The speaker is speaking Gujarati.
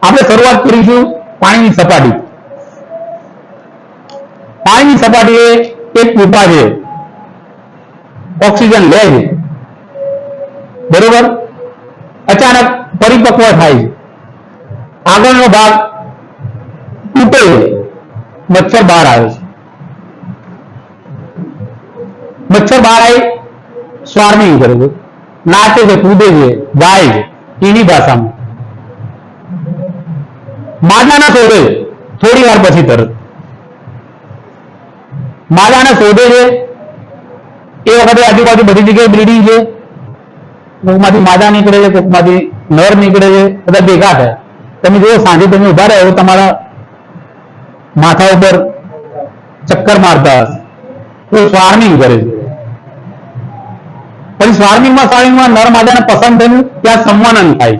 આપણે શરૂઆત કરીશું પાણીની સપાટી. પાણીની સપાટીએ એક કૃપા છે, ઓક્સિજન લે છે, બરોબર. અચાનક પરિપક્વ થાય છે, આગળનો ભાગ તૂટે છે, મચ્છર બહાર આવે છે. મચ્છર બહાર આવી સ્વાર્મિંગ કરે છે, નાચે છે, કૂદે છે, ગાય છે એની ભાષામાં. માદાને શોધે થોડી વાર પછી તરત માદાને શોધે છે. એ વખતે આજુબાજુ બધી જગ્યાએ બ્રીડિંગ છે. કોકમાંથી માદા નીકળે છે, કોકમાંથી નર નીકળે છે, બધા ભેગા થાય. તમે જો સાંજે તમે ઉભા રહો તમારા માથા ઉપર ચક્કર મારતા હશે. સ્વાર્મિંગ કરે છે. પછી સ્વાર્મિંગમાં નર માદાને પસંદ થયું ત્યાં સંવનન થાય.